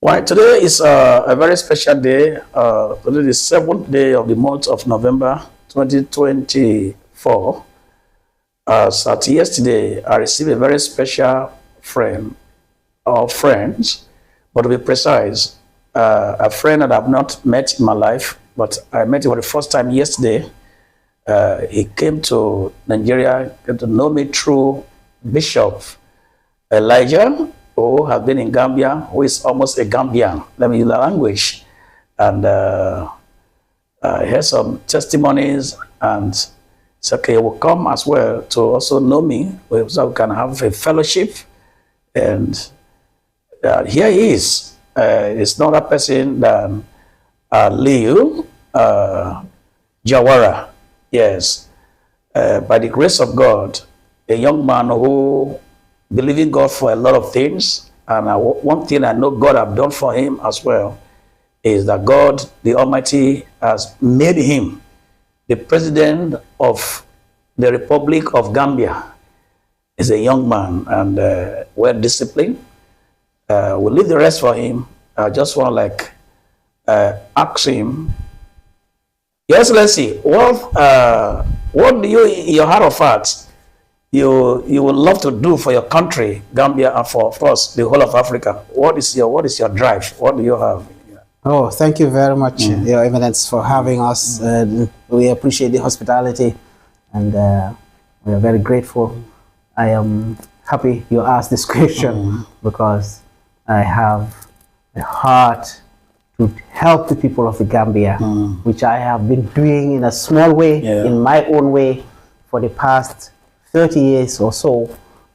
Well, today is a very special day. Today is the 7th day of the month of November 2024. At yesterday, I received a very special friend or friends, but to be precise, a friend that I've not met in my life, but I met him for the first time yesterday. He came to Nigeria, came to know me through Bishop Elijah, who has been in Gambia, who is almost a Gambian. Let me use the language. And I heard some testimonies, and it's okay, he will come as well to also know me, so we can have a fellowship. And here he is. It's not a person than Alieu Jawara. Yes. By the grace of God, a young man who believing God for a lot of things, and one thing I know God have done for him as well is that God, the Almighty, has made him the president of the Republic of Gambia. He's a young man and well disciplined. We'll leave the rest for him. I just want to ask him, Your Excellency, what do you, in your heart of hearts, you would love to do for your country, Gambia, and for, of course, the whole of Africa? What is your drive? What do you have? Oh, thank you very much, Your Eminence, for having us. We appreciate the hospitality, and we are very grateful. I am happy you asked this question because I have a heart to help the people of the Gambia, which I have been doing in a small way, in my own way, for the past 30 years or so,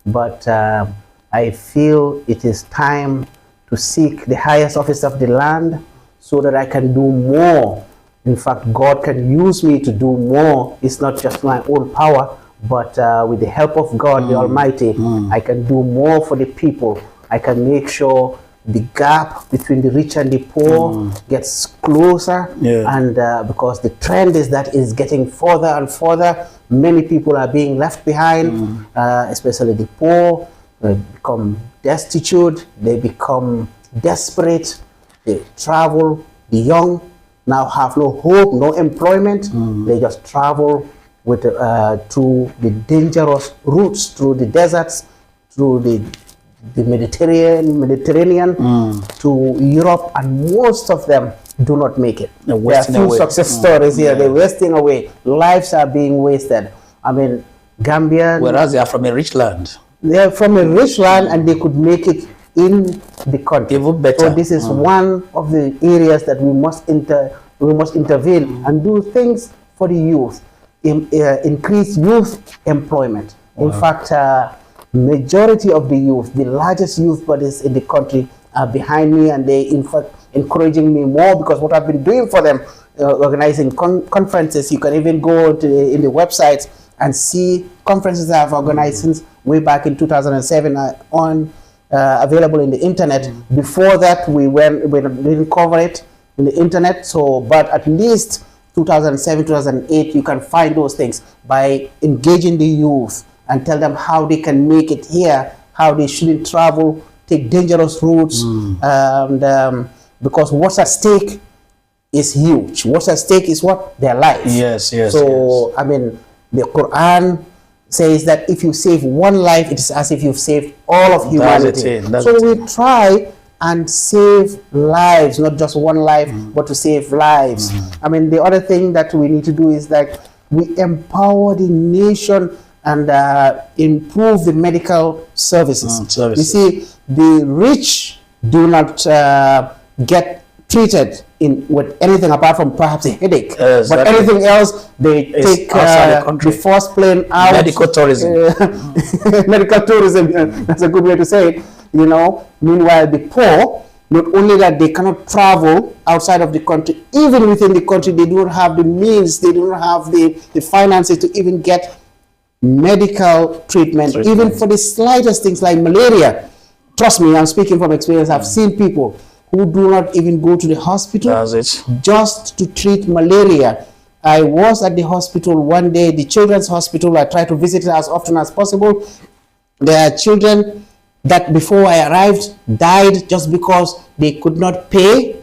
but I feel it is time to seek the highest office of the land so that I can do more. In fact, God can use me to do more. It's not just my own power, but with the help of God, the Almighty, I can do more for the people. I can make sure the gap between the rich and the poor gets closer, and because the trend is that it's getting further and further. Many people are being left behind, especially the poor. They become destitute, they become desperate, they travel. The young now have no hope, no employment. They just travel with through the dangerous routes, through the deserts, through the Mediterranean to Europe, and most of them do not make it. There are few success stories here. They're wasting away. Lives are being wasted. I mean, Gambia. Whereas they are from a rich land. They are from a rich land, and they could make it in the country. Even better. So this is one of the areas that we must intervene and do things for the youth. Increase youth employment. In fact, majority of the youth, the largest youth bodies in the country are behind me, and they in fact encouraging me more because what I've been doing for them, organizing conferences. You can even go to in the website and see conferences I've organized since way back in 2007 available in the internet. Before that, we didn't cover it in the internet. So, but at least 2007, 2008, you can find those things by engaging the youth and tell them how they can make it here, how they shouldn't travel, take dangerous routes, and because what's at stake is huge. What's at stake is what? Their life. Yes. So, I mean, the Quran says that if you save one life, it is as if you've saved all of humanity. So we try and save lives, not just one life, but to save lives. I mean, the other thing that we need to do is that we empower the nation and improve the medical services. You see, the rich do not get treated with anything apart from perhaps a headache. But anything else, they take the first plane out. Medical tourism. Medical tourism, that's a good way to say it. You know, meanwhile, the poor, not only that they cannot travel outside of the country, even within the country, they don't have the means, they don't have the finances to even get medical treatment, even for the slightest things like malaria. Trust me, I'm speaking from experience. I've seen people who do not even go to the hospital just to treat malaria. I was at the hospital one day, the children's hospital. I try to visit it as often as possible. There are children that before I arrived died just because they could not pay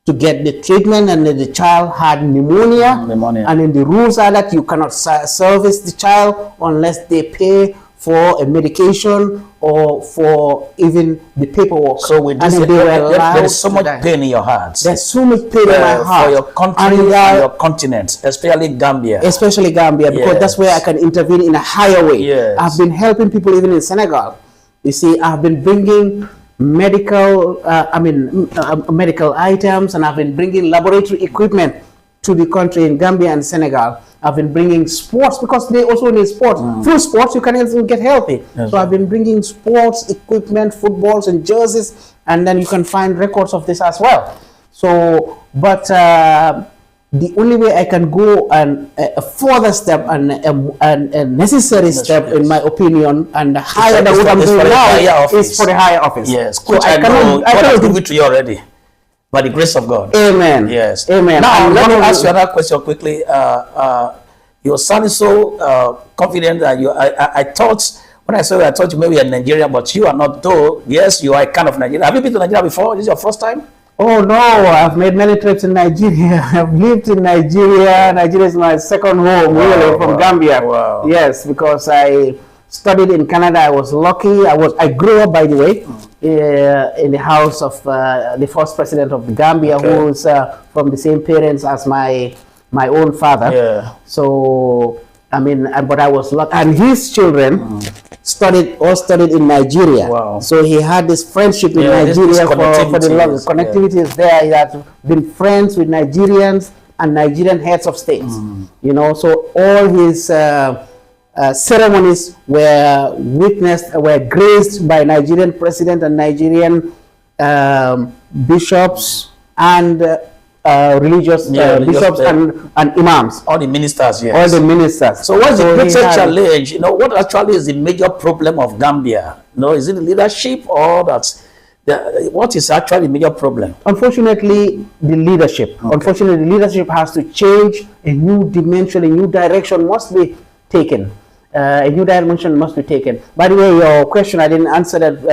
to get the treatment, and the child had pneumonia. And then the rules are that you cannot service the child unless they pay for a medication or for even the paperwork. So with this, there is so much pain in your heart. There's so much pain in my heart for your country and your continent, especially Gambia. Especially Gambia, because that's where I can intervene in a higher way. Yes. I've been helping people even in Senegal. You see, I've been bringing medical, medical items, and I've been bringing laboratory equipment to the country in Gambia and Senegal. I've been bringing sports because they also need sports. Through sports, you can even get healthy. Yes. So I've been bringing sports equipment, footballs and jerseys, and then you can find records of this as well. So, but the only way I can go and a further step and a necessary step, in my opinion, and higher than what I'm doing now is for the higher office. Yes, so I cannot give it to you already. By the grace of God. Amen. Yes. Amen. Now, let me ask you another question quickly. You're sounding so confident that you. I thought, when I saw you, I thought you maybe in Nigeria, but you are not, though. Yes, you are kind of Nigerian. Have you been to Nigeria before? This is your first time? Oh, no. I've made many trips in Nigeria. I've lived in Nigeria. Nigeria is my second home, really, from Gambia. Wow. Yes, because I studied in Canada. I was lucky. I grew up, by the way, in the house of the first president of Gambia, who is from the same parents as my own father. Yeah. So I mean, but I was lucky, and his children studied in Nigeria. Wow. So he had this friendship in Nigeria for the long connectivity is there. He has been friends with Nigerians and Nigerian heads of states. You know, so all his ceremonies were graced by Nigerian president and Nigerian bishops and religious bishops and imams. All the ministers, yes. All the ministers. So what's the greatest challenge? You know, what actually is the major problem of Gambia? You know, is it the leadership or what is actually the major problem? Unfortunately, the leadership. Unfortunately, the leadership has to change. A new dimension, a new direction must be taken. A new dimension must be taken. By the way, your question, I didn't answer that.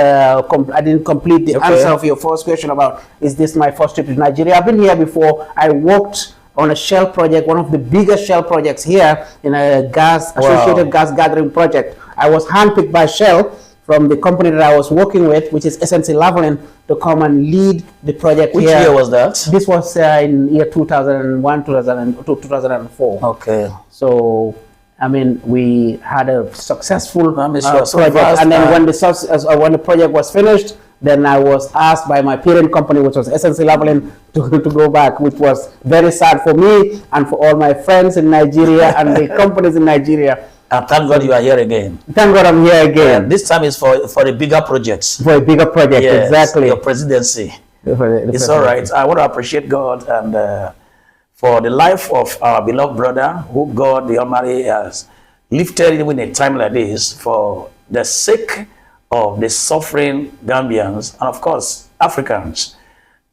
I didn't complete the answer of your first question about, is this my first trip to Nigeria? I've been here before. I worked on a Shell project, one of the biggest Shell projects here, in a associated gas gathering project. I was handpicked by Shell from the company that I was working with, which is Excellency, to come and lead the project. Which year was that? This was in year 2001, 2004. Okay. So, I mean, we had a successful project, and then when the project was finished, then I was asked by my parent company, which was Excellency to go back, which was very sad for me and for all my friends in Nigeria and the companies in Nigeria. And thank God you are here again. Thank God I'm here again. This time is for a bigger project. For a bigger project, yes, exactly. Your presidency. It's all right. I want to appreciate God and for the life of our beloved brother, who God the Almighty has lifted even in a time like this for the sake of the suffering Gambians and of course Africans.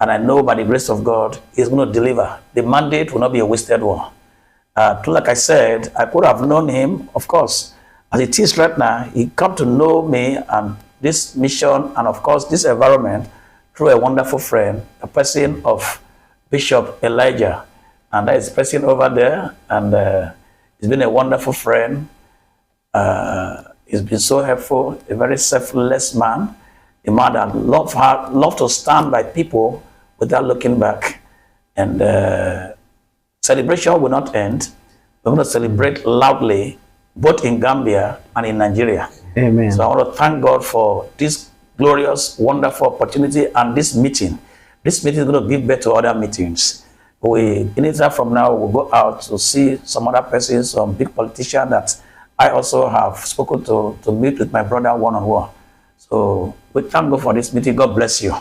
And I know by the grace of God, He's going to deliver. The mandate will not be a wasted one. Like I said, I could have known him, of course. As it is right now, he come to know me and this mission and of course this environment through a wonderful friend, a person of Bishop Elijah. And that is the person over there, and he's been a wonderful friend. He's been so helpful, a very selfless man, a man that love to stand by people without looking back. And celebration will not end. We're going to celebrate loudly, both in Gambia and in Nigeria. Amen. So I want to thank God for this glorious, wonderful opportunity and this meeting. This meeting is going to give birth to other meetings. Anytime from now, we'll go out to see some other persons, some big politician that I also have spoken to meet with my brother one-on-one. So we thank God for this meeting. God bless you.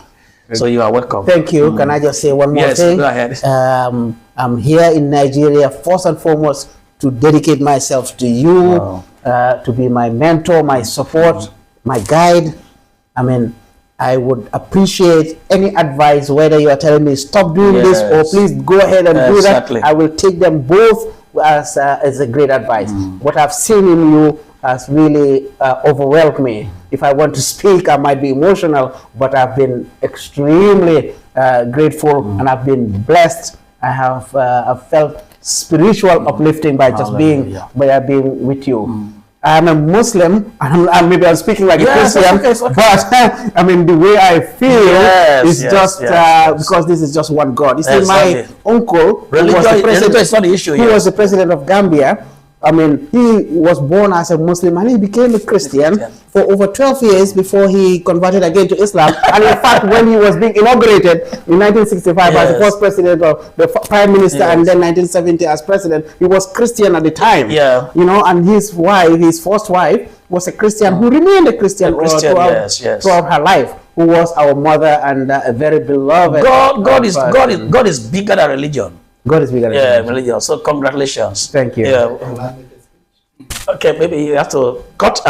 So you are welcome. Thank you. Can I just say one more thing? Yes, go ahead. I'm here in Nigeria, first and foremost, to dedicate myself to you, to be my mentor, my support, my guide. I mean, I would appreciate any advice, whether you are telling me stop doing this or please go ahead and do that. I will take them both as a great advice. What I've seen in you has really overwhelmed me. If I want to speak, I might be emotional, but I've been extremely grateful and I've been blessed. I have I've felt spiritual uplifting by just being with you. I'm a Muslim, and maybe I'm speaking like a Christian, but I mean the way I feel is just because this is just one God. You see, my uncle, religion is not the issue. He was the president of Gambia. I mean, he was born as a Muslim and he became a Christian for over 12 years before he converted again to Islam. And in fact, when he was being inaugurated in 1965 as the first president of the prime minister, and then 1970 as president, he was Christian at the time. You know, and his wife, his first wife, was a Christian who remained a Christian, throughout her life, who was our mother and a very beloved. God is bigger than religion. God is bigger than religion. So congratulations. Thank you. Okay, maybe you have to cut.